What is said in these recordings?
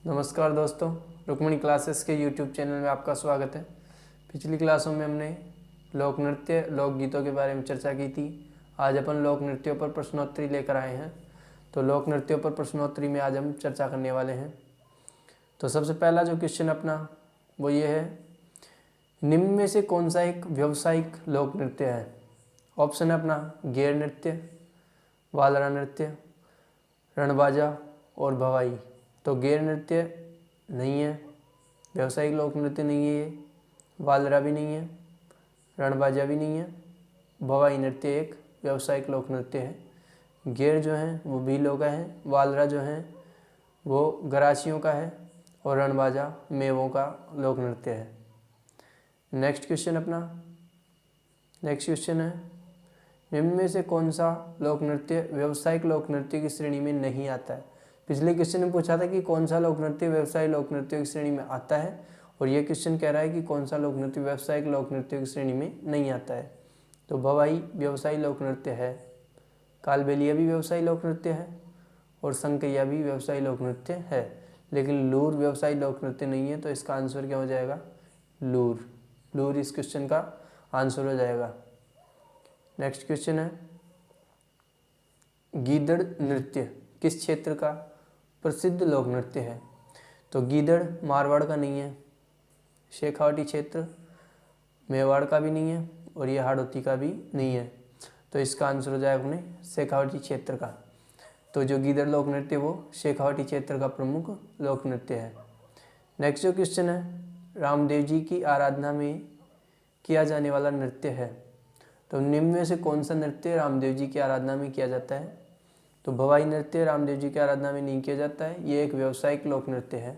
नमस्कार दोस्तों, रुक्मणी क्लासेस के यूट्यूब चैनल में आपका स्वागत है। पिछली क्लासों में हमने लोक नृत्य लोकगीतों के बारे में चर्चा की थी। आज अपन लोक नृत्यों पर प्रश्नोत्तरी लेकर आए हैं। तो लोक नृत्यों पर प्रश्नोत्तरी में आज हम चर्चा करने वाले हैं। तो सबसे पहला जो क्वेश्चन अपना वो ये है, निम्न में से कौन सा एक व्यावसायिक लोक नृत्य है? ऑप्शन है अपना गैर नृत्य, वालरा नृत्य, रणबाजा और भवाई। तो गैर नृत्य नहीं है, व्यावसायिक लोक नृत्य नहीं है, ये वालरा भी नहीं है, रणबाजा भी नहीं है, भवाई नृत्य एक व्यावसायिक लोक नृत्य है। गैर जो है वो भीलों का है, वालरा जो है वो गरासियों का है और रणबाजा मेवों का लोक नृत्य है। नेक्स्ट क्वेश्चन है, निम्न में से कौन सा लोक नृत्य व्यावसायिक लोक नृत्य की श्रेणी में नहीं आता है? पिछले क्वेश्चन में पूछा था कि कौन सा लोक नृत्य व्यवसायिक लोक नृत्य की श्रेणी में आता है, और ये क्वेश्चन कह रहा है कि कौन सा लोक नृत्य व्यावसायिक लोक नृत्य की श्रेणी में नहीं आता है। तो भवाई व्यवसायिक लोक नृत्य है, कालबेलिया भी व्यवसायिक लोक नृत्य है और संकैया भी व्यवसायिक लोक नृत्य है, लेकिन लूर व्यवसायिक लोक नृत्य नहीं है। तो इसका आंसर क्या हो जाएगा? लूर इस क्वेश्चन का आंसर हो जाएगा। नेक्स्ट क्वेश्चन है, गीदड़ नृत्य किस क्षेत्र का प्रसिद्ध लोक नृत्य है? तो गीदड़ मारवाड़ का नहीं है, शेखावटी क्षेत्र मेवाड़ का भी नहीं है और ये हाड़ौती का भी नहीं है। तो इसका आंसर हो जाएगा अपने शेखावटी क्षेत्र का। तो जो गीदड़ लोक नृत्य वो शेखावटी क्षेत्र का प्रमुख लोक नृत्य है। नेक्स्ट जो क्वेश्चन है, रामदेव जी की आराधना में किया जाने वाला नृत्य है। तो निम्न में से कौन सा नृत्य रामदेव जी की आराधना में किया जाता है? तो भवाई नृत्य रामदेव जी की आराधना में नहीं किया जाता है, ये एक व्यावसायिक लोक नृत्य है।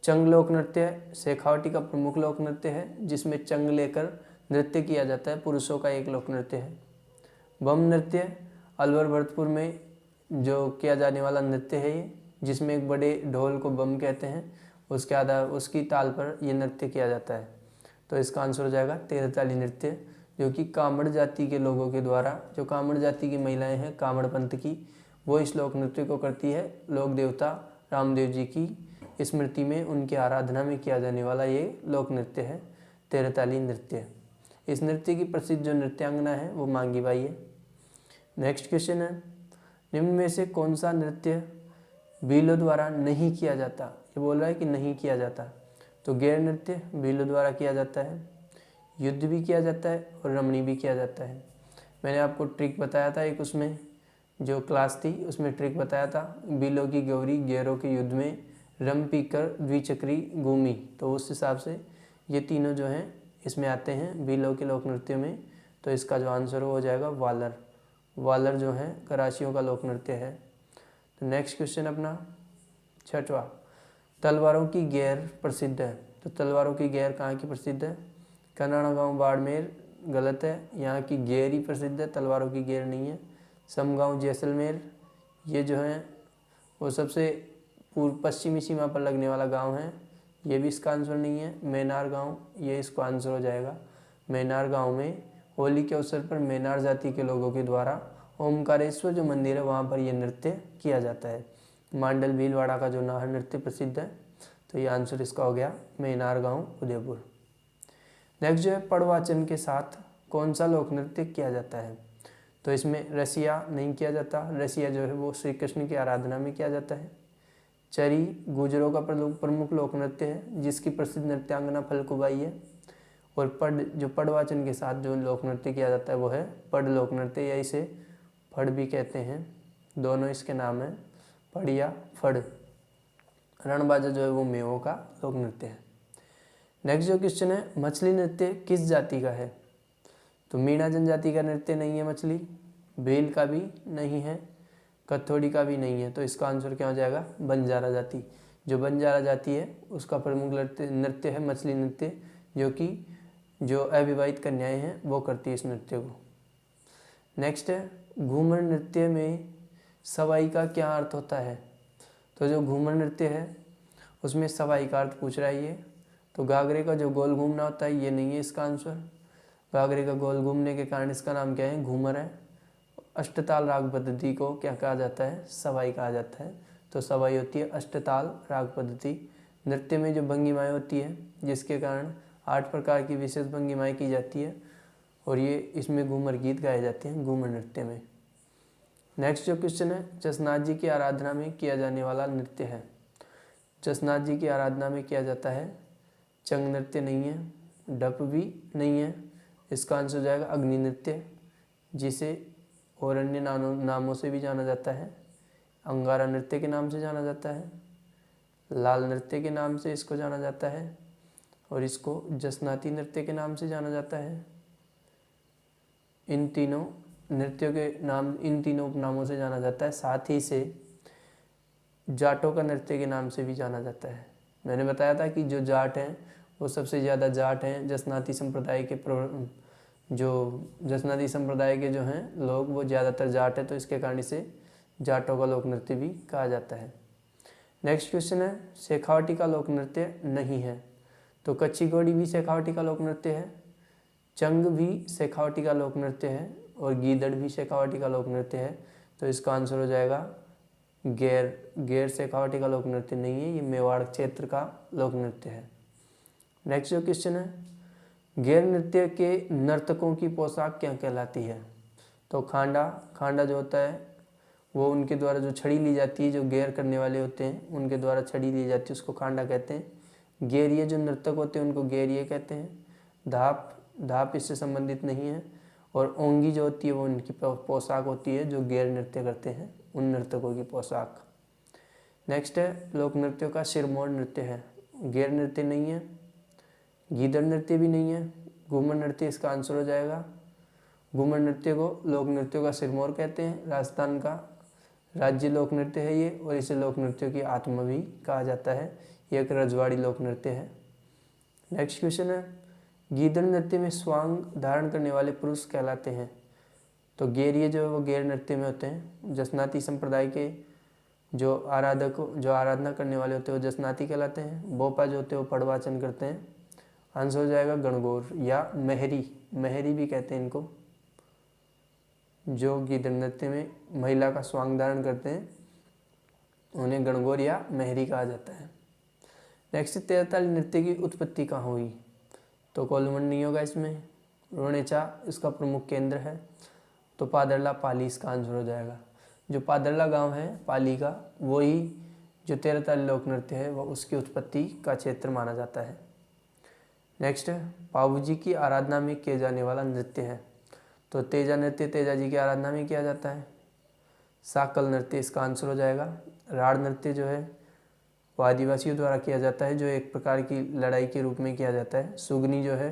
चंग लोक नृत्य शेखावटी का प्रमुख लोक नृत्य है, जिसमें चंग लेकर नृत्य किया जाता है, पुरुषों का एक लोक नृत्य है। बम नृत्य अलवर भरतपुर में जो किया जाने वाला नृत्य है ये, जिसमें एक बड़े ढोल को बम कहते हैं, उसकी ताल पर यह नृत्य किया जाता है। तो इसका आंसर हो जाएगा तेरताली नृत्य, जो कि कामड़ जाति के लोगों के द्वारा, जो कामड़ जाति की महिलाएं हैं कामड़ पंथ की, वो इस लोक नृत्य को करती है। लोक देवता रामदेव जी की स्मृति में उनकी आराधना में किया जाने वाला ये लोक नृत्य है तेरताली नृत्य। इस नृत्य की प्रसिद्ध जो नृत्यांगना है वो मांगी बाई है। नेक्स्ट क्वेश्चन है, निम्न में से कौन सा नृत्य भीलों द्वारा नहीं किया जाता? ये बोल रहा है कि नहीं किया जाता। तो गैर नृत्य भीलों द्वारा किया जाता है, युद्ध भी किया जाता है और रमणी भी किया जाता है। मैंने आपको ट्रिक बताया था, एक उसमें जो क्लास थी उसमें ट्रिक बताया था, भीलों की गौरी गैरों के युद्ध में रम पीकर द्विचक्री घूमी। तो उस हिसाब से ये तीनों जो हैं इसमें आते हैं भीलों के लोक नृत्य में। तो इसका जो आंसर हो जाएगा वालर जो है करासियों का लोक नृत्य है। तो नेक्स्ट क्वेश्चन अपना छठवां, तलवारों की गैर प्रसिद्ध है। तो तलवारों की गैर कहाँ की प्रसिद्ध है? कनाड़ा गांव बाड़मेर गलत है, यहाँ की गैर ही प्रसिद्ध है, तलवारों की गैर नहीं है। समगांव जैसलमेर ये जो है वो सबसे पूर्व पश्चिमी सीमा पर लगने वाला गांव है, ये भी इसका आंसर नहीं है। मैनार गांव ये इसको आंसर हो जाएगा। मैनार गांव में होली के अवसर पर मैनार जाति के लोगों के द्वारा ओमकारेश्वर जो मंदिर है वहाँ पर यह नृत्य किया जाता है। मांडल भीलवाड़ा का जो नाहर नृत्य प्रसिद्ध है। तो ये आंसर इसका हो गया मैनार गांव उदयपुर। नेक्स्ट जो है, पड़वाचन के साथ कौन सा लोक नृत्य किया जाता है? तो इसमें रसिया नहीं किया जाता, रसिया जो है वो श्री कृष्ण की आराधना में किया जाता है। चरी गुजरों का प्रमुख लोक नृत्य है, जिसकी प्रसिद्ध नृत्यांगना फलकुबाई है। और पड़वाचन के साथ जो लोक नृत्य किया जाता है वो है पड़ लोक नृत्य, या इसे फड़ भी कहते हैं, दोनों इसके नाम है, पड़ या फड़। रणबाजा जो है वो मेवों का लोक नृत्य है। नेक्स्ट जो क्वेश्चन है, मछली नृत्य किस जाति का है? तो मीणा जनजाति का नृत्य नहीं है मछली, भील का भी नहीं है, कथोड़ी का भी नहीं है। तो इसका आंसर क्या हो जाएगा? बंजारा जाति। जो बंजारा जाति है उसका प्रमुख नृत्य है मछली नृत्य, जो कि जो अविवाहित कन्याएं हैं वो करती है इस नृत्य को। नेक्स्ट है, घूमर नृत्य में सवाई का क्या अर्थ होता है? तो जो घूमर नृत्य है उसमें सवाई का अर्थ पूछ रहा है ये। तो घाघरे का जो गोल घूमना होता है ये नहीं है इसका आंसर। घाघरे का गोल घूमने के कारण इसका नाम क्या है? घूमर है। अष्टताल राग पद्धति को क्या कहा जाता है? सवाई कहा जाता है। तो सवाई होती है अष्टताल राग पद्धति। नृत्य में जो भंगिमाएँ होती है जिसके कारण 8 प्रकार की विशेष भंगिमाएँ की जाती है और ये इसमें घूमर गीत गाए जाते हैं घूमर नृत्य में। नेक्स्ट जो क्वेश्चन है, जसनाथ जी की आराधना में किया जाने वाला नृत्य है। जसनाथ जी की आराधना में किया जाता है चंग नृत्य नहीं है, डप भी नहीं है, इसका आंसर हो जाएगा अग्नि नृत्य, जिसे और अन्य नामों से भी जाना जाता है। अंगारा नृत्य के नाम से जाना जाता है, लाल नृत्य के नाम से इसको जाना जाता है और इसको जसनाती नृत्य के नाम से जाना जाता है। इन तीनों नृत्यों के नाम इन तीनों उपनामों से जाना जाता है। साथ ही से जाटों का नृत्य के नाम से भी जाना जाता है। मैंने बताया था कि जो जाट हैं वो सबसे ज़्यादा जाट हैं जसनाती संप्रदाय के जसनाती संप्रदाय के जो हैं लोग वो ज़्यादातर जाट है, तो इसके कारण इसे जाटों का लोक नृत्य भी कहा जाता है। नेक्स्ट क्वेश्चन है, शेखावटी का लोक नृत्य नहीं है। तो कच्ची घोड़ी भी शेखावटी का लोक नृत्य है, चंग भी शेखावटी का लोक नृत्य है और गीदड़ भी शेखावटी का लोक नृत्य है। तो इसका आंसर हो जाएगा गैर शेखावटी का लोक नृत्य नहीं है, ये मेवाड़ क्षेत्र का लोक नृत्य है। नेक्स्ट जो क्वेश्चन है, गैर नृत्य के नर्तकों की पोशाक क्या कहलाती है। तो खांडा जो होता है वो उनके द्वारा जो छड़ी ली जाती है, जो गैर करने वाले होते हैं उनके द्वारा छड़ी ली जाती है, उसको खांडा कहते हैं। गैरिये जो नर्तक होते हैं उनको गैरिये कहते हैं। धाप इससे संबंधित नहीं है। और ओंगी जो होती है वो उनकी पोशाक होती है जो गैर नृत्य करते हैं उन नर्तकों की पोशाक। नेक्स्ट है, लोक नृत्यों का सिरमौर नृत्य है, गैर नृत्य नहीं है, गीदड़ नृत्य भी नहीं है, घूमर नृत्य इसका आंसर हो जाएगा। घूमर नृत्य को लोक नृत्यों का सिरमौर कहते हैं, राजस्थान का राज्य लोक नृत्य है ये और इसे लोक नृत्यों की आत्मा भी कहा जाता है, ये एक रजवाड़ी लोक नृत्य है। नेक्स्ट क्वेश्चन है, गीदड़ नृत्य में स्वांग धारण करने वाले पुरुष कहलाते हैं। तो गैरिये जो है वो गैर नृत्य में होते हैं। जसनाती संप्रदाय के जो आराधना करने वाले होते हैं वो जसनाती कहलाते हैं। बोपा जो होते हैं वो पड़वाचन करते हैं। आंसर हो जाएगा गणगौर या महरी भी कहते हैं इनको, जो गीदड़ नृत्य में महिला का स्वांग धारण करते हैं उन्हें गणगौर या महरी कहा जाता है। नेक्स्ट, तेरताली नृत्य की उत्पत्ति कहाँ हुई। तो कोल्लूमन नहीं होगा इसमें, रोनेचा इसका प्रमुख केंद्र है, तो पादरला पाली इसका आंसर हो जाएगा। जो पादरला गांव है पाली का, वही जो तेरताली लोक नृत्य है वो उसकी उत्पत्ति का क्षेत्र माना जाता है। नेक्स्ट है, पाबूजी की आराधना में किए जाने वाला नृत्य है। तो तेजा नृत्य तेजा जी की आराधना में किया जाता है। साकल नृत्य इसका आंसर हो जाएगा। राड़ नृत्य जो है वो आदिवासियों द्वारा किया जाता है, जो एक प्रकार की लड़ाई के रूप में किया जाता है। सुगनी जो है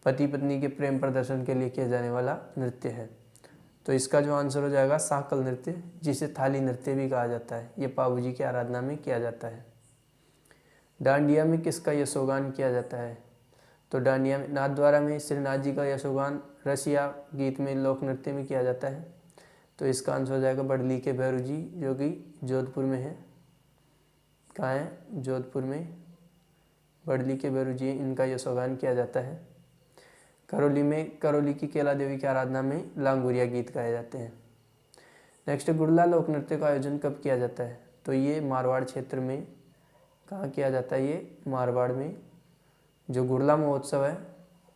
पति पत्नी के प्रेम प्रदर्शन के लिए किया जाने वाला नृत्य है। तो इसका जो आंसर हो जाएगा साकल नृत्य, जिसे थाली नृत्य भी कहा जाता है, ये पाबूजी की आराधना में किया जाता है। डांडिया में किसका यशोगान किया जाता है। तो डांडिया में नाथद्वारा में श्रीनाथ जी का यशोगान रसिया गीत में लोक नृत्य में किया जाता है। तो इसका आंसर हो जाएगा बड़ली के भैरू जी, जो कि जोधपुर में है। कहाँ है, जोधपुर में बड़ली के भैरू जी, इनका यशोगान किया जाता है। करौली में करौली की केला देवी की आराधना में लांगुरिया गीत गाए जाते हैं। नेक्स्ट, गुड़ला लोक नृत्य का आयोजन कब किया जाता है। तो ये मारवाड़ क्षेत्र में कहाँ किया जाता है, ये मारवाड़ में जो गुड़ला महोत्सव है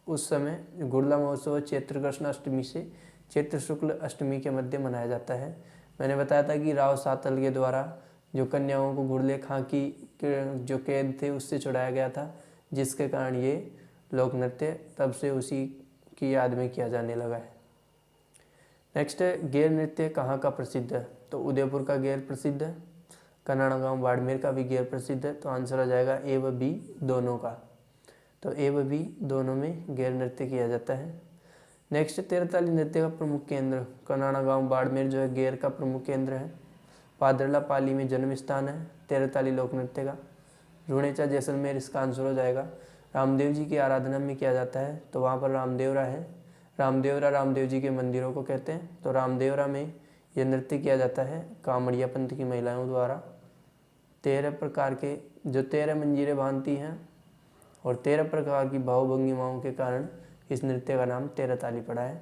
उस समय गुड़ला महोत्सव चैत्र कृष्ण अष्टमी से चैत्र शुक्ल अष्टमी के मध्य मनाया जाता है। मैंने बताया था कि राव सातल के द्वारा जो कन्याओं को गुड़ले खां की जो कैद थे उससे छुड़ाया गया था, जिसके कारण ये लोक नृत्य तब से उसी की याद में किया जाने लगा है। नेक्स्ट है, गैर नृत्य कहाँ का प्रसिद्ध है। तो उदयपुर का गैर प्रसिद्ध है, कनाड़ा गाँव बाड़मेर का भी गैर प्रसिद्ध है। तो आंसर आ जाएगा ए व बी दोनों का। तो ए व बी दोनों में गैर नृत्य किया जाता है। नेक्स्ट, तेरताली नृत्य का प्रमुख केंद्र कनाड़ा गाँव बाड़मेर जो है गैर का प्रमुख केंद्र है। पादरला पाली में जन्म स्थान है तेरताली लोक नृत्य का। रुणेचा जैसलमेर इसका आंसर हो जाएगा। रामदेव जी की आराधना में किया जाता है, तो वहाँ पर रामदेवरा है। रामदेवरा रामदेव जी के मंदिरों को कहते हैं। तो रामदेवरा में यह नृत्य किया जाता है कामड़िया पंथ की महिलाओं द्वारा। 13 प्रकार के जो 13 मंजीरें बांधती हैं और 13 प्रकार की भावभंगिमाओं के कारण इस नृत्य का नाम तेरताली पड़ा है।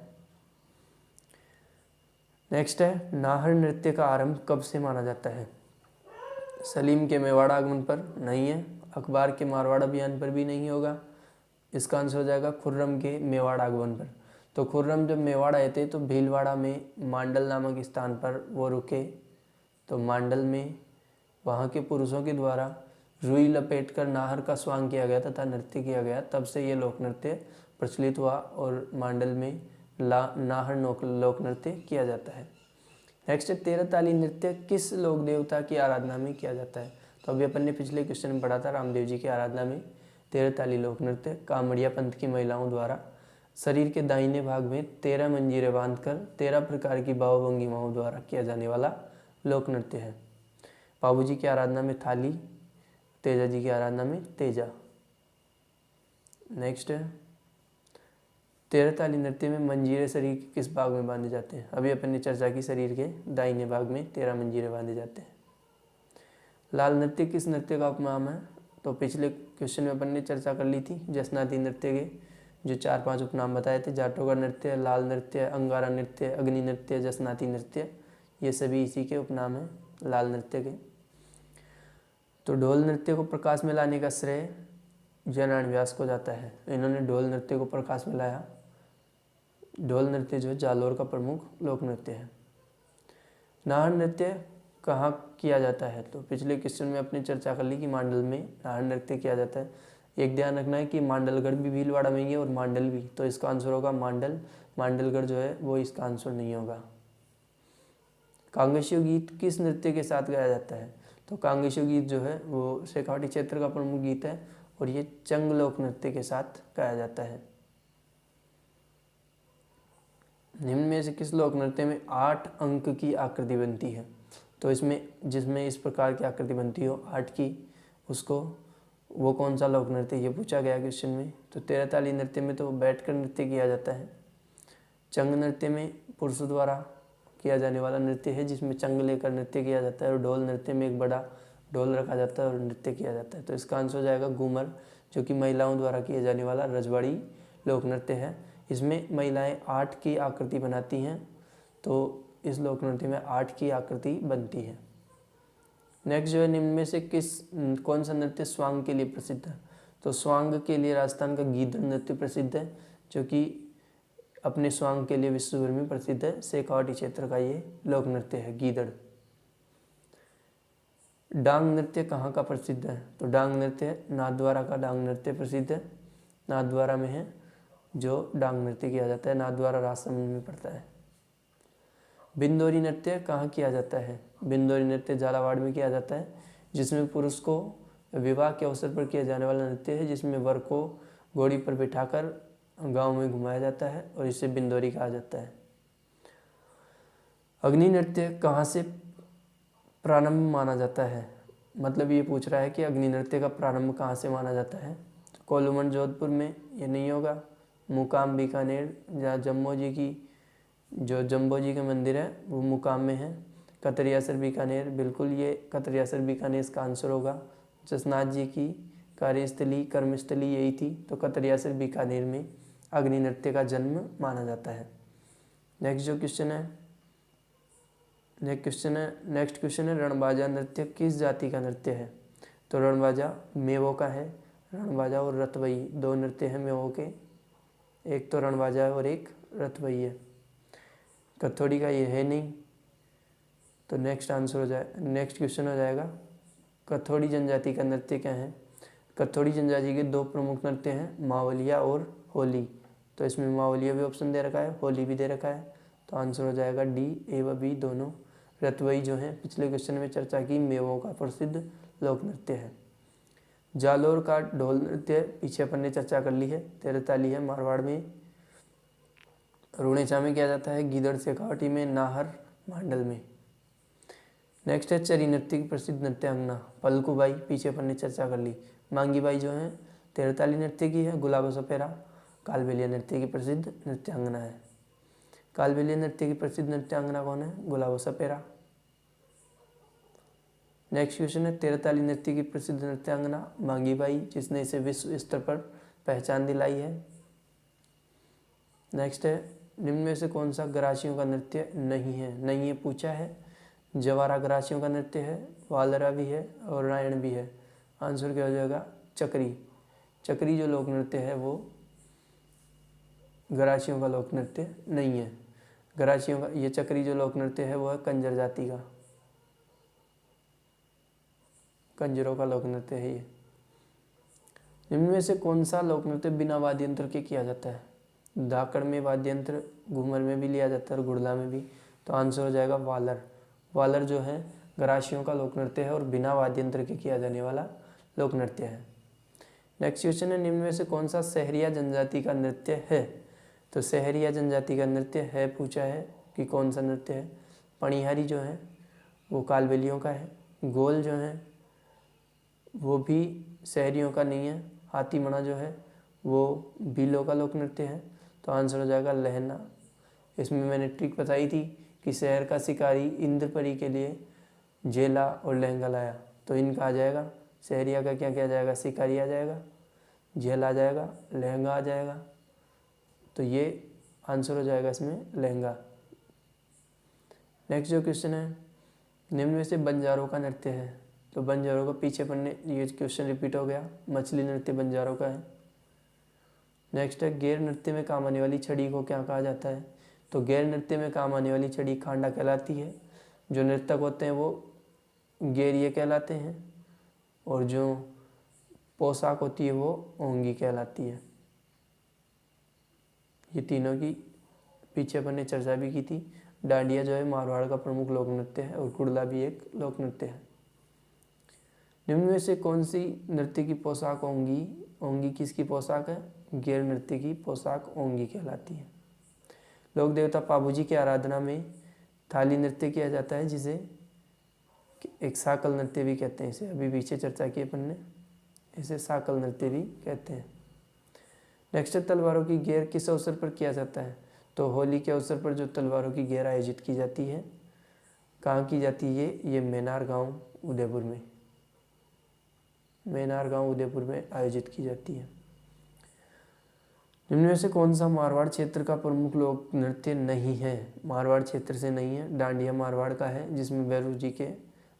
नेक्स्ट है, नाहर नृत्य का आरंभ कब से माना जाता है। सलीम के मेवाड़ आगमन पर नहीं है। अकबर के मारवाड़ अभियान पर भी नहीं होगा। इसका आंसर हो जाएगा खुर्रम के मेवाड़ आगमन पर। तो खुर्रम जब मेवाड़ आए थे तो भीलवाड़ा में मांडल नामक स्थान पर वो रुके। तो मांडल में वहाँ के पुरुषों के द्वारा रुई लपेटकर नाहर का स्वांग किया गया तथा नृत्य किया गया। तब से ये लोक नृत्य प्रचलित हुआ और मांडल में नाहर लोक नृत्य किया जाता है। नेक्स्ट है, तेरह ताली नृत्य किस लोक देवता की आराधना में किया जाता है? तो अभी अपन ने पिछले क्वेश्चन में पढ़ा था, रामदेव जी की आराधना में तेरह ताली लोक नृत्य कामड़िया पंथ की महिलाओं द्वारा शरीर के दाहिने भाग में 13 मंजीरें बांधकर 13 प्रकार की भाव भंगिमाओं द्वारा किया जाने वाला लोक नृत्य है। बाबू जी की आराधना में थाली, तेजा जी की आराधना में तेजा। नेक्स्ट है, तेरह ताली नृत्य में मंजीरे शरीर के किस भाग में बांधे जाते हैं? अभी अपन ने चर्चा की, शरीर के दाहिने भाग में 13 मंजीरे बांधे जाते हैं। लाल नृत्य किस नृत्य का उपनाम है? तो पिछले क्वेश्चन में अपन ने चर्चा कर ली थी जसनाती नृत्य के जो 4-5 उपनाम बताए थे, जाटों का नृत्य, लाल नृत्य, अंगारा नृत्य, अग्नि नृत्य, जसनाती नृत्य, ये सभी इसी के उपनाम हैं लाल नृत्य के। तो ढोल नृत्य को प्रकाश में लाने का श्रेय जयनारायण व्यास को जाता है। इन्होंने ढोल नृत्य को प्रकाश में लाया। ढोल नृत्य जो है जालोर का प्रमुख लोक नृत्य है। नाहर नृत्य कहाँ किया जाता है? तो पिछले क्वेश्चन में अपने चर्चा कर ली कि मांडल में नाहर नृत्य किया जाता है। एक ध्यान रखना है कि मांडलगढ़ भी भीलवाड़ा में ही है और मांडल भी, तो इसका आंसर होगा मांडल। मांडलगढ़ जो है वो इसका आंसर नहीं होगा। कांगेशु गीत किस नृत्य के साथ गाया जाता है? तो कांगेशु गीत जो है वो शेखावाटी क्षेत्र का प्रमुख गीत है और ये चंग लोक नृत्य के साथ गाया जाता है। निम्न में से किस लोक नृत्य में 8 अंक की आकृति बनती है? तो इसमें जिसमें इस प्रकार की आकृति बनती हो 8 की, उसको वो कौन सा लोक नृत्य, ये पूछा गया क्वेश्चन में। तो तेरह ताली नृत्य में तो बैठकर नृत्य किया जाता है। चंग नृत्य में पुरुषों द्वारा किया जाने वाला नृत्य है जिसमें चंग लेकर नृत्य किया जाता है। और ढोल नृत्य में एक बड़ा ढोल रखा जाता है और नृत्य किया जाता है। तो इसका आंसर हो जाएगा घूमर, जो कि महिलाओं द्वारा किया जाने वाला रजवाड़ी लोक नृत्य है। इसमें महिलाएं 8 की आकृति बनाती हैं, तो इस लोक नृत्य में 8 की आकृति बनती है। नेक्स्ट जो है, निम्न में से कौन सा नृत्य स्वांग के लिए प्रसिद्ध है? तो स्वांग के लिए राजस्थान का गीदड़ नृत्य प्रसिद्ध है, जो कि अपने स्वांग के लिए विश्व भर में प्रसिद्ध है। शेखावाटी क्षेत्र का ये लोक नृत्य है गीदड़। डांग नृत्य कहाँ का प्रसिद्ध है? तो डांग नृत्य नाथद्वारा का डांग नृत्य प्रसिद्ध है। नाथद्वारा में है जो डांग नृत्य किया जाता है। नाथद्वारा राजसमंद में पड़ता है। बिंदोरी नृत्य कहाँ किया जाता है? बिंदोरी नृत्य झालावाड़ में किया जाता है, जिसमें पुरुष को विवाह के अवसर पर किया जाने वाला नृत्य है, जिसमें वर को घोड़ी पर बिठाकर गांव में घुमाया जाता है और इसे बिंदोरी कहा जाता है। अग्नि नृत्य कहाँ से प्रारंभ माना जाता है? मतलब ये पूछ रहा है कि अग्नि नृत्य का प्रारंभ कहाँ से माना जाता है। कोलूमन जोधपुर में ये नहीं होगा। मुकाम बीकानेर, जहाँ जम्बो जी का मंदिर है वो मुकाम में है। कतरियासर बीकानेर, बिल्कुल ये कतरियासर बीकानेर इसका आंसर होगा। जसनाथ जी की कार्यस्थली कर्मस्थली यही थी, तो कतरियासर बीकानेर में अग्नि नृत्य का जन्म माना जाता है। नेक्स्ट क्वेश्चन है रणबाजा नृत्य किस जाति का नृत्य है? तो रणबाजा मेवो का है। रणबाजा और रतवई 2 नृत्य हैं मेवो के, एक तो रणबाजा है और एक रतवई है। कथोड़ी का ये है नहीं, तो नेक्स्ट क्वेश्चन हो जाएगा कथोड़ी जनजाति का नृत्य क्या है? कथोड़ी जनजाति के 2 प्रमुख नृत्य हैं, मावलिया और होली। तो इसमें मावलिया भी ऑप्शन दे रखा है, होली भी दे रखा है, तो आंसर हो जाएगा डी, ए व बी दोनों। रतवई जो है पिछले क्वेश्चन में चर्चा की मेवों का प्रसिद्ध लोक नृत्य है। जालोर का ढोल नृत्य पीछे अपन ने चर्चा कर ली है, 13 ताली है मारवाड़ में। रुणेचा में किया जाता है, गीदड़ शेखावाटी में, नाहर मांडल में। नेक्स्ट है चरी नृत्य की प्रसिद्ध नृत्यांगना पलकूबाई, पीछे अपन ने चर्चा कर ली। मांगीबाई जो है 13 ताली नृत्य की है। गुलाबो सपेरा कालबेलिया नृत्य की प्रसिद्ध नृत्यांगना है। कालबेलिया नृत्य की प्रसिद्ध नृत्यांगना कौन है? गुलाबो सपेरा। नेक्स्ट क्वेश्चन है 13 ताली नृत्य की प्रसिद्ध नृत्यांगना मांगीबाई, जिसने इसे विश्व स्तर पर पहचान दिलाई है। नेक्स्ट है निम्न में से कौन सा गरासियों का नृत्य नहीं है? पूछा है। जवारा गरासियों का नृत्य है, वालरा भी है और रायण भी है। आंसर क्या हो जाएगा? चक्री। चक्री जो लोक नृत्य है वो गरासियों का लोक नृत्य नहीं है। गरासियों का ये चक्री जो लोक नृत्य है वो है कंजर जाति का, कंजरों का लोक नृत्य है ये। निम्न में से कौन सा लोक नृत्य बिना वाद्य यंत्र के किया जाता है? धाकड़ में वाद्य यंत्र, घूमर में भी लिया जाता है और गुड़ला में भी। तो आंसर हो जाएगा वालर। वालर जो है गरासियों का लोक नृत्य है और बिना वाद्य यंत्र के किया जाने वाला लोक नृत्य है। नेक्स्ट क्वेश्चन है, निम्न में से कौन सा सहरिया जनजाति का नृत्य है? तो सहरिया जनजाति का नृत्य है पूछा है कि कौन सा नृत्य है। पणिहारी जो है वो कालबेलियों का है। गोल जो है वो भी सहरियों का नहीं है। हाथी मणा जो है वो भीलों का लोक नृत्य है। तो आंसर हो जाएगा लहना। इसमें मैंने ट्रिक बताई थी कि शहर का शिकारी इंद्रपरी के लिए जेला और लहंगा लाया, तो इनका आ जाएगा। शहरिया का क्या क्या आ जाएगा? शिकारी आ जाएगा, जेल आ जाएगा, लहंगा आ जाएगा। तो ये आंसर हो जाएगा इसमें लहंगा। नेक्स्ट जो क्वेश्चन है, निम्न में से बंजारों का नृत्य है। तो बंजारों का पीछे पढ़ने, ये क्वेश्चन रिपीट हो गया। मछली नृत्य बंजारों का है। नेक्स्ट है, गैर नृत्य में काम आने वाली छड़ी को क्या कहा जाता है? तो गैर नृत्य में काम आने वाली छड़ी खांडा कहलाती है। जो नर्तक होते हैं वो गैरिये कहलाते हैं और जो पोशाक होती है वो ओंगी कहलाती है। ये तीनों की पीछे अपन ने चर्चा भी की थी। डांडिया जो है मारवाड़ का प्रमुख लोक नृत्य है और कुड़ला भी एक लोक नृत्य है। निम्न में से कौन सी नृत्य की पोशाक ओंगी? ओंगी किसकी पोशाक है? गैर नृत्य की पोशाक ओंगी कहलाती है। लोक देवता पाबूजी की आराधना में थाली नृत्य किया जाता है, जिसे एक साकल नृत्य भी कहते हैं। इसे अभी पीछे चर्चा की अपन ने, इसे साकल नृत्य भी कहते हैं। नेक्स्ट, तलवारों की गेर किस अवसर पर किया जाता है? तो होली के अवसर पर जो तलवारों की गेर आयोजित की जाती है, कहाँ की जाती है? ये मेनार गांव उदयपुर में, मेनार गांव उदयपुर में आयोजित की जाती है। निम्न में से कौन सा मारवाड़ क्षेत्र का प्रमुख लोक नृत्य नहीं है? मारवाड़ क्षेत्र से नहीं है। डांडिया मारवाड़ का है, जिसमें भैरू जी के,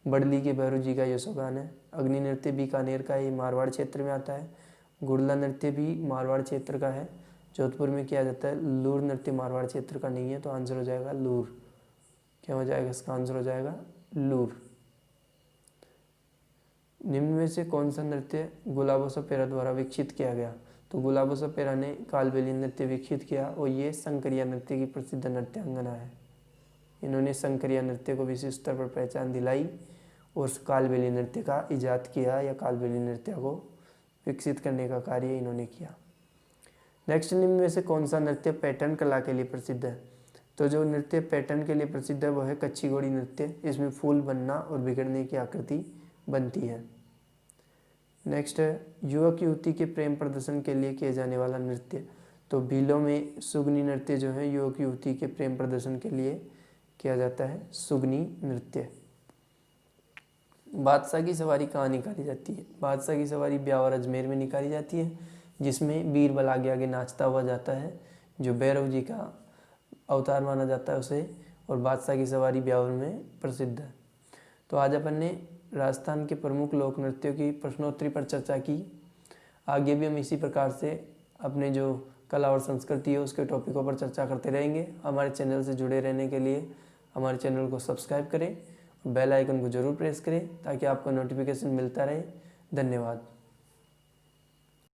बड़ली के भैरू जी का यशोगान है। अग्नि नृत्य बीकानेर का, ये मारवाड़ क्षेत्र में आता है। गुड़ला नृत्य भी मारवाड़ क्षेत्र का है, जोधपुर में किया जाता है। लूर नृत्य मारवाड़ क्षेत्र का नहीं है, तो आंसर हो जाएगा लूर। क्या हो जाएगा इसका आंसर? हो जाएगा लूर। निम्न में से कौन सा नृत्य गुलाबो सपेरा द्वारा विकसित किया गया? तो गुलाबो सपेरा ने कालबेलिया नृत्य विकसित किया और ये शंकरिया नृत्य की प्रसिद्ध नृत्यांगना है। इन्होंने शंकरिया नृत्य को विशिष्ट स्तर पर पहचान दिलाई और कालबेलिया नृत्य का इजाद किया या कालबेलिया नृत्य को विकसित करने का कार्य इन्होंने किया। नेक्स्ट, निम्न में से कौन सा नृत्य पैटर्न कला के लिए प्रसिद्ध है? तो जो नृत्य पैटर्न के लिए प्रसिद्ध है वो है कच्ची घोड़ी नृत्य। इसमें फूल बनना और बिगड़ने की आकृति बनती है। नेक्स्ट है, युवक युवती के प्रेम प्रदर्शन के लिए किए जाने वाला नृत्य। तो भीलों में सुगनी नृत्य जो है युवक युवती के प्रेम प्रदर्शन के लिए किया जाता है, सुगनी नृत्य। बादशाह की सवारी कहाँ निकाली जाती है? बादशाह की सवारी ब्यावर अजमेर में निकाली जाती है, जिसमें बीरबल आगे आगे नाचता हुआ जाता है, जो भैरव जी का अवतार माना जाता है उसे, और बादशाह की सवारी ब्यावर में प्रसिद्ध है। तो आज अपन ने राजस्थान के प्रमुख लोक नृत्यों की प्रश्नोत्तरी पर चर्चा की। आगे भी हम इसी प्रकार से अपने जो कला और संस्कृति है उसके टॉपिकों पर चर्चा करते रहेंगे। हमारे चैनल से जुड़े रहने के लिए हमारे चैनल को सब्सक्राइब करें और बेल आइकन को ज़रूर प्रेस करें ताकि आपको नोटिफिकेशन मिलता रहे। धन्यवाद।